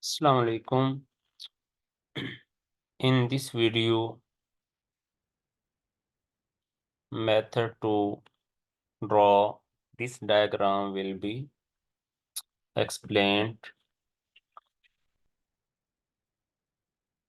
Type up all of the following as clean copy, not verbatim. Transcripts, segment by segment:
Assalamu alaikum. In this video, method to draw this diagram will be explained.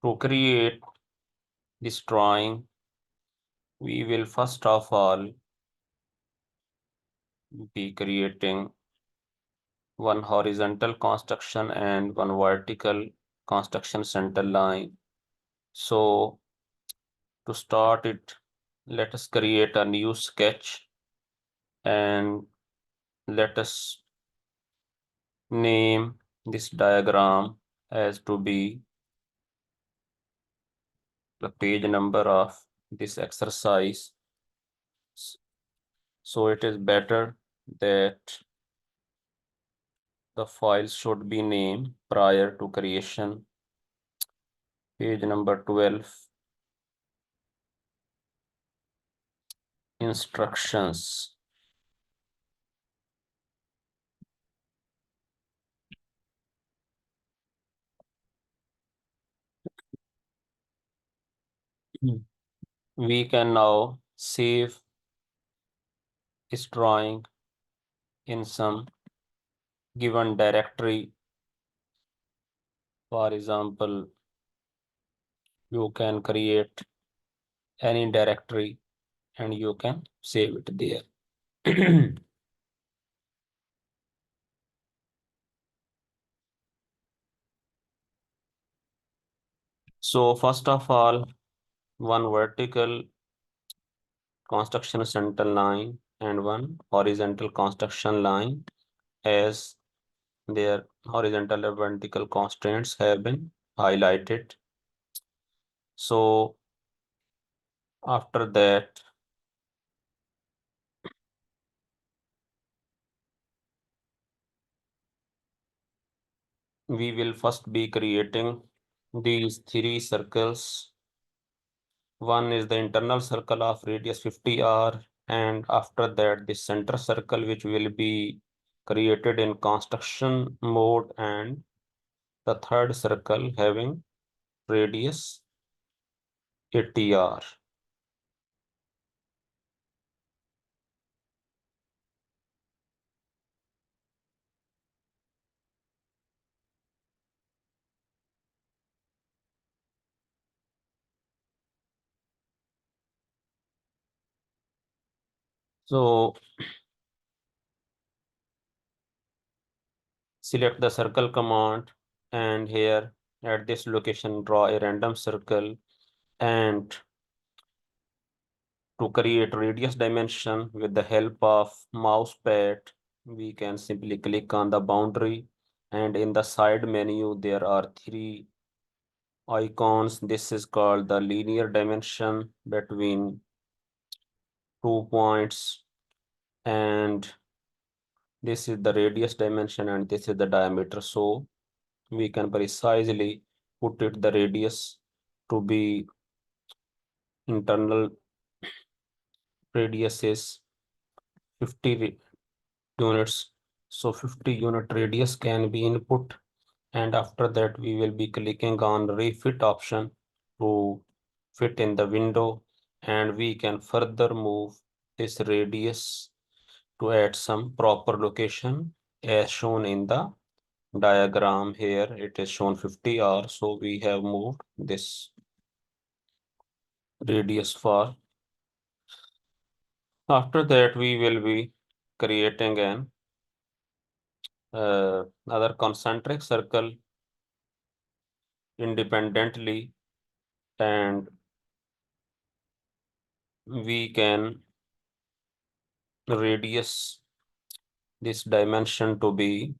To create this drawing, we will first of all be creating one horizontal construction and one vertical construction center line. So to start it, let us create a new sketch and let us name this diagram as to be the page number of this exercise. So it is better that the file should be named prior to creation. Page number 12, instructions. We can now save this drawing in some given directory. For example, you can create any directory and you can save it there. So first of all, one vertical construction center line and one horizontal construction line as their horizontal and vertical constraints have been highlighted. So after that, we will first be creating these three circles. One is the internal circle of radius 50r, and after that the center circle, which will be created in construction mode, and the third circle having radius 80r. So select the circle command, and here at this location draw a random circle, and to create radius dimension with the help of mouse pad, we can simply click on the boundary, and in the side menu there are three icons. This is called the linear dimension between 2 points, and this is the radius dimension, and this is the diameter. So we can precisely put it the radius to be internal radius is 50 units. So 50 unit radius can be input, and after that we will be clicking on refit option to fit in the window, and we can further move this radius to add some proper location as shown in the diagram. Here it is shown 50r, so we have moved this radius for. After that we will be creating an other concentric circle independently, and we can radius this dimension to be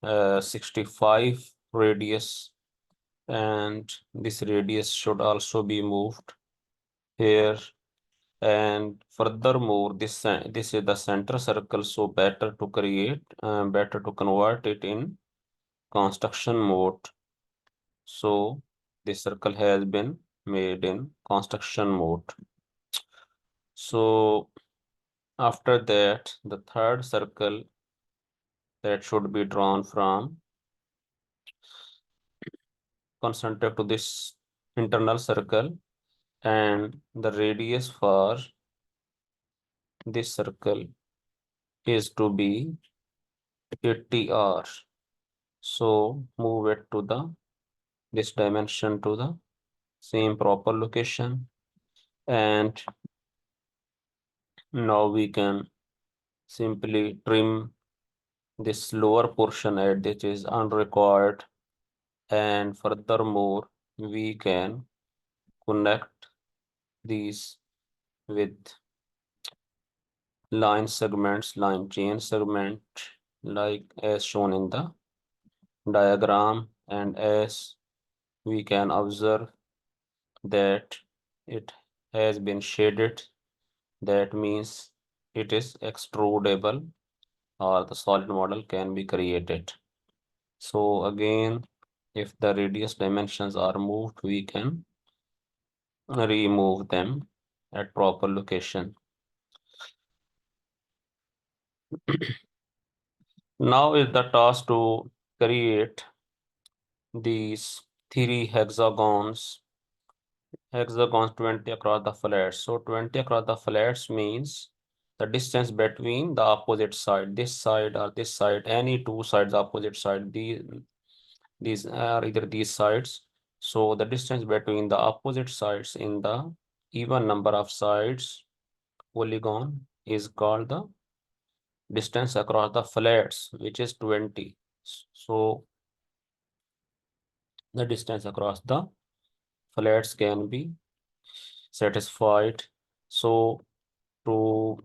65 radius, and this radius should also be moved here. And furthermore, this is the center circle, so better to convert it in construction mode. So this circle has been made in construction mode. So after that, the third circle that should be drawn from concentric to this internal circle, and the radius for this circle is to be 80r. So move it to the this dimension to the same proper location, and now we can simply trim this lower portion at which is unrequired, and furthermore we can connect these with line chain segment, like as shown in the diagram. And as we can observe that it has been shaded, that means it is extrudable, or the solid model can be created. So again, if the radius dimensions are moved, we can remove them at proper location. Now is the task to create these three hexagons 20 across the flats. So 20 across the flats means the distance between the opposite side, this side or this side, any two sides opposite side, these are either these sides. So the distance between the opposite sides in the even number of sides polygon is called the distance across the flats, which is 20. So the distance across the flats can be satisfied. So to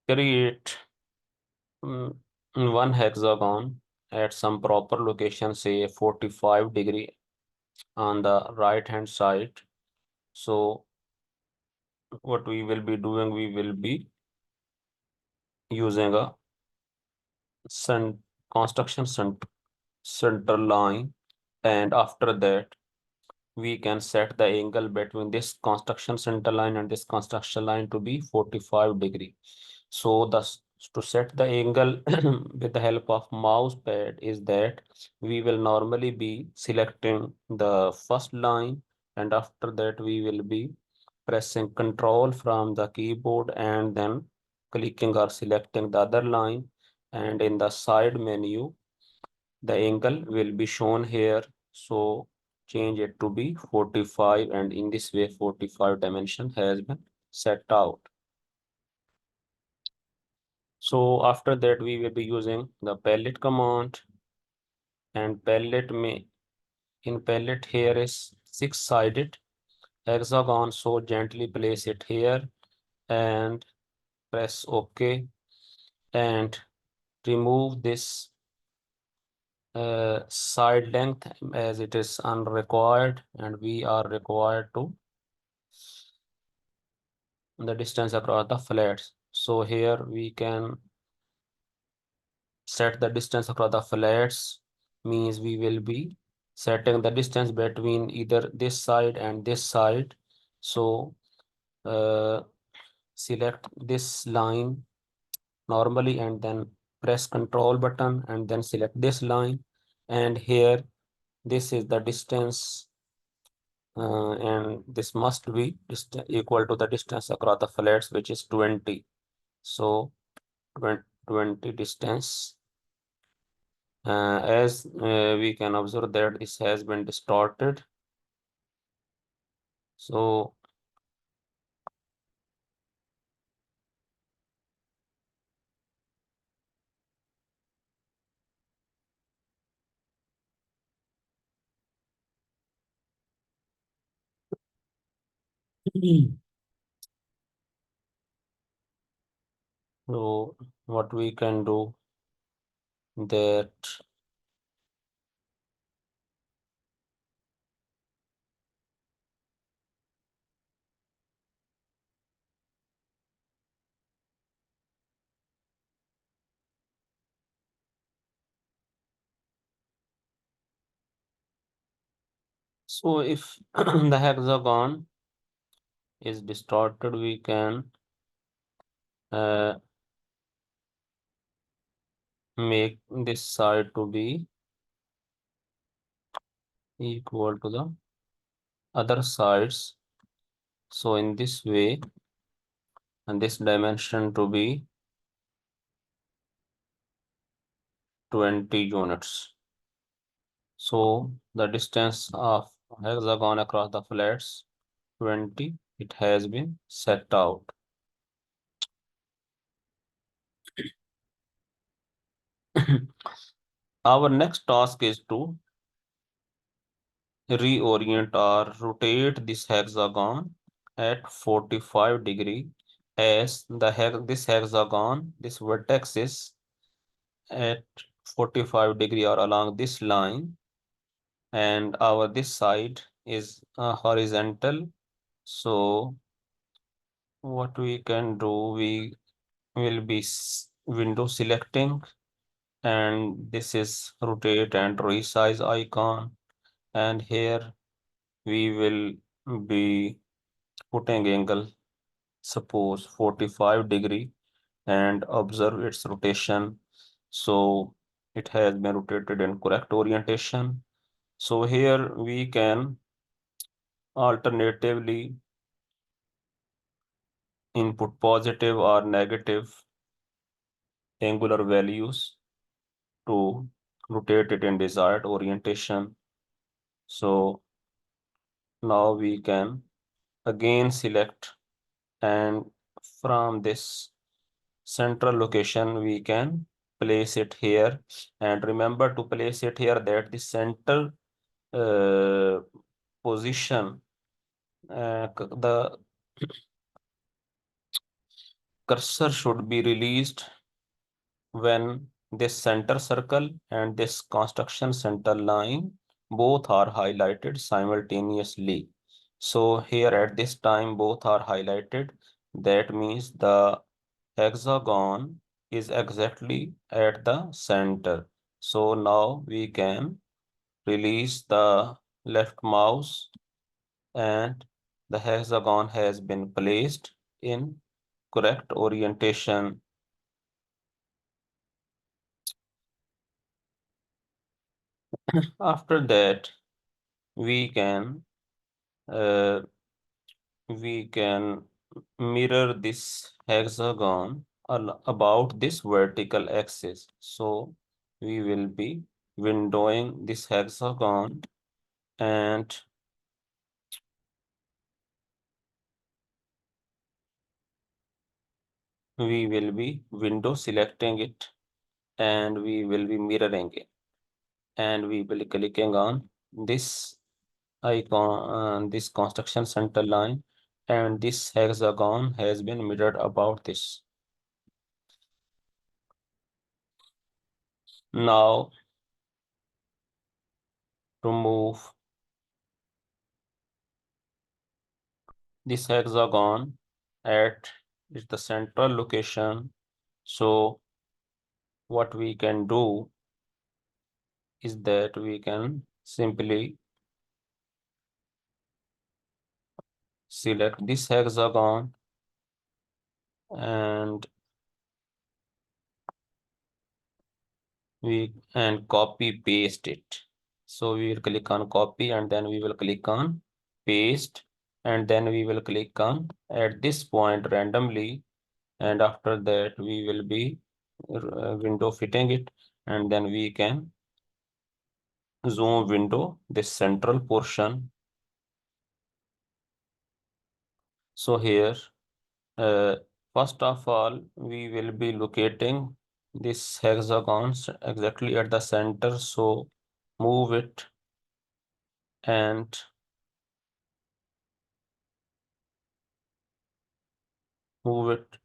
create mm, one hexagon at some proper location, say 45 degree on the right hand side. So what we will be doing, we will be using a cent construction center line, and after that we can set the angle between this construction center line and this construction line to be 45 degree. So thus to set the angle with the help of mouse pad is that we will normally be selecting the first line, and after that we will be pressing control from the keyboard and then clicking or selecting the other line, and in the side menu the angle will be shown here. So change it to be 45, and in this way 45 dimension has been set out. So after that we will be using the palette command, and palette may in palette here is six-sided hexagon. So gently place it here and press OK, and remove this side length as it is unrequired, and we are required to the distance across the flats. So here we can set the distance across the flats, means we will be setting the distance between either this side and this side. So uh, select this line normally and then press control button and then select this line, and here this is the distance, and this must be equal to the distance across the flats, which is 20. So 20 distance, as we can observe that this has been distorted. So so what we can do that, so if the hexagon is distorted, we can uh, make this side to be equal to the other sides. So in this way, and this dimension to be 20 units. So the distance of hexagon across the flats 20, it has been set out. Our next task is to reorient or rotate this hexagon at 45 degree, as this hexagon, this vertex is at 45 degree or along this line, and our this side is horizontal. So what we can do, we will be window selecting, and this is rotate and resize icon, and here we will be putting angle, suppose 45 degree, and observe its rotation. So it has been rotated in correct orientation. So here we can alternatively input positive or negative angular values to rotate it in desired orientation. So now we can again select, and from this central location we can place it here, and remember to place it here that the center uh, position, the cursor should be released when this center circle and this construction center line both are highlighted simultaneously. So here at this time both are highlighted. That means the hexagon is exactly at the center. So now we can release the left mouse and the hexagon has been placed in correct orientation. After that, we can uh, we can mirror this hexagon about this vertical axis. So we will be windowing this hexagon and we will be window selecting it and we will be mirroring it and we will be clicking on this icon, this construction center line, and this hexagon has been mirrored about this. Now to move this hexagon at is the central location. So what we can do is that we can simply select this hexagon and we and copy paste it. So we will click on copy and then we will click on paste and then we will click on at this point randomly and after that we will be window fitting it and then we can zoom window this central portion. So here uh, first of all we will be locating this hexagons exactly at the center, so move it and move it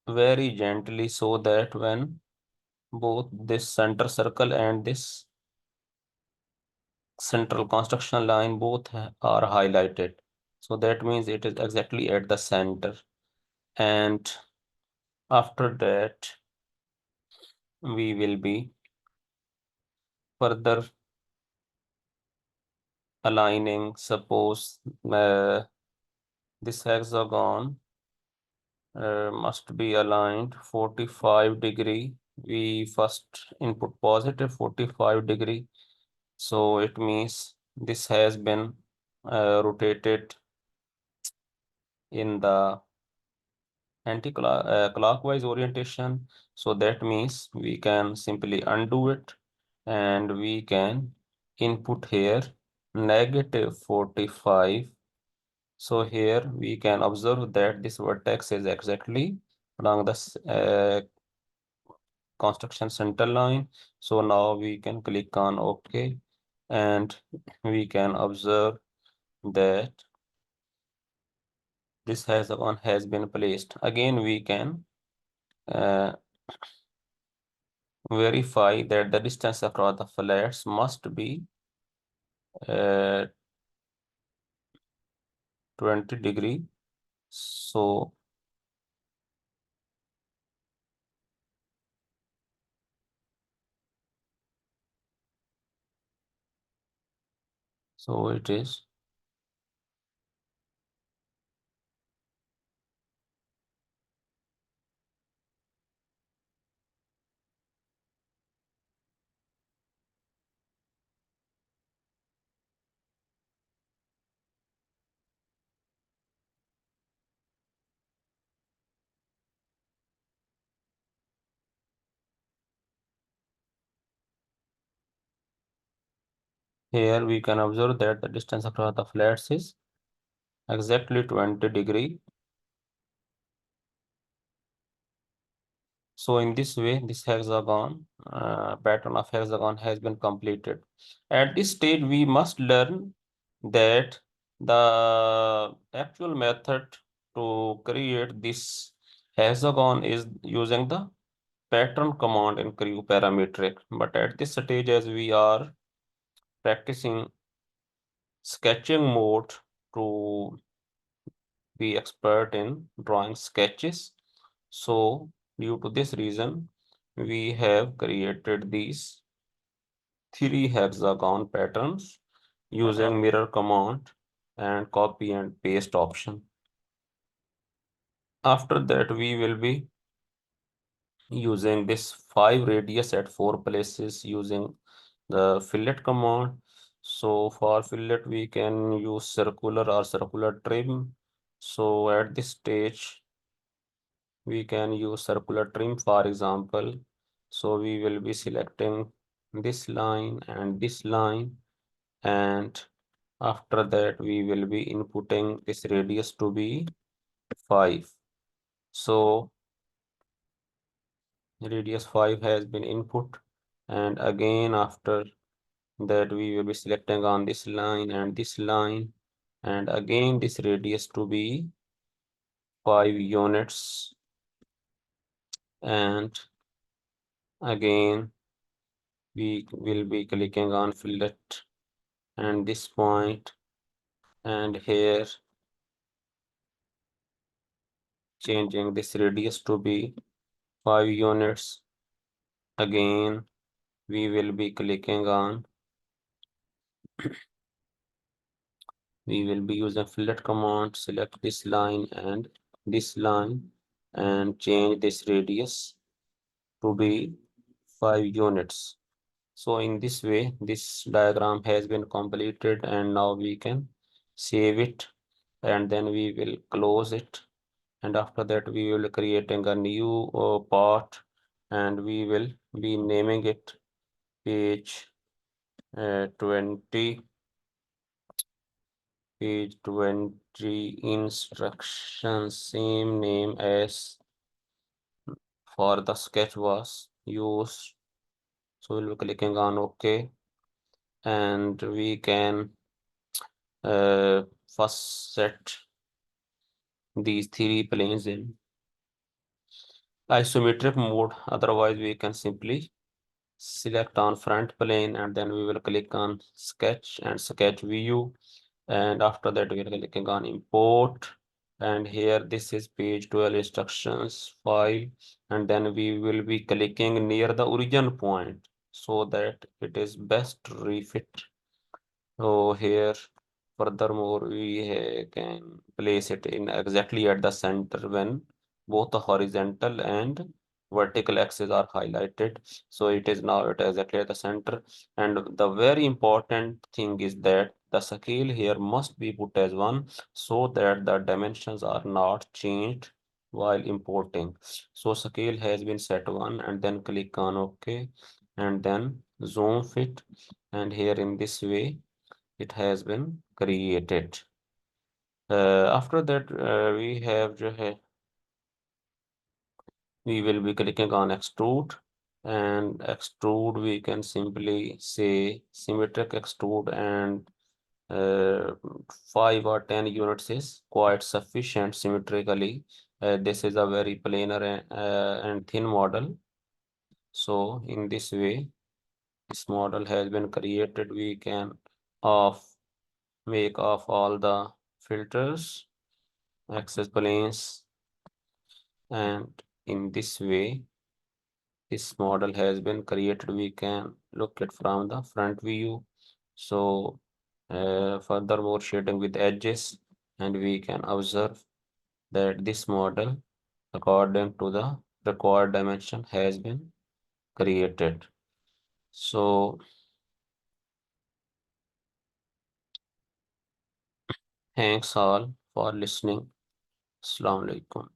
very gently so that when both this center circle and this central construction line both are highlighted. So that means it is exactly at the center. And after that, we will be further aligning. Suppose this hexagon must be aligned 45 degree. We first input positive 45 degree. So it means this has been rotated in the anti-clockwise orientation. So that means we can simply undo it and we can input here -45. So here we can observe that this vertex is exactly along the construction center line. So now we can click on OK and we can observe that this hexagon has been placed. Again, we can uh, verify that the distance across the flats must be uh, 20 degree. So it is. Here we can observe that the distance across the flats is exactly 20 degree. So in this way, this hexagon pattern of hexagon has been completed. At this stage, we must learn that the actual method to create this Hexagon is using the pattern command in crew parametric, but at this stage, as we are practicing sketching mode to be expert in drawing sketches. So due to this reason, we have created these three hexagon patterns using mirror command and copy and paste option. After that, we will be using this 5 radius at 4 places using the fillet command. So for fillet, we can use circular or circular trim. So at this stage, we can use circular trim, for example. So we will be selecting this line and this line, and after that we will be inputting this radius to be 5. So radius 5 has been input, and again after that we will be selecting on this line and this line, and again this radius to be 5 units, and again we will be clicking on fillet and this point, and here changing this radius to be 5 units. Again we will be clicking on, we will be using fillet command, select this line and this line, and change this radius to be 5 units. So in this way, this diagram has been completed, and now we can save it, and then we will close it. And after that, we will creating a new part, and we will be naming it page 20, page 20 instructions, same name as for the sketch was used. So we'll be clicking on OK, and we can first set these three planes in isometric mode. Otherwise, we can simply select on front plane, and then we will click on sketch and sketch view. And after that, we are clicking on import. And here, this is page 12 instructions file. And then we will be clicking near the origin point so that it is best refit. So here, furthermore, we can place it in exactly at the center when both the horizontal and vertical axes are highlighted. So it is now at exactly at the center. And the very important thing is that the scale here must be put as 1 so that the dimensions are not changed while importing. So scale has been set 1, and then click on OK, and then zoom fit. And here in this way, it has been created. After that, we will be clicking on extrude, and extrude we can simply say symmetric extrude, and 5 or 10 units is quite sufficient symmetrically. This is a very planar and thin model. So in this way, this model has been created. We can off make off all the filters, access planes, and in this way this model has been created. We can look at from the front view. So furthermore shading with edges, and we can observe that this model according to the required dimension has been created. So thanks all for listening. Assalamu alaikum.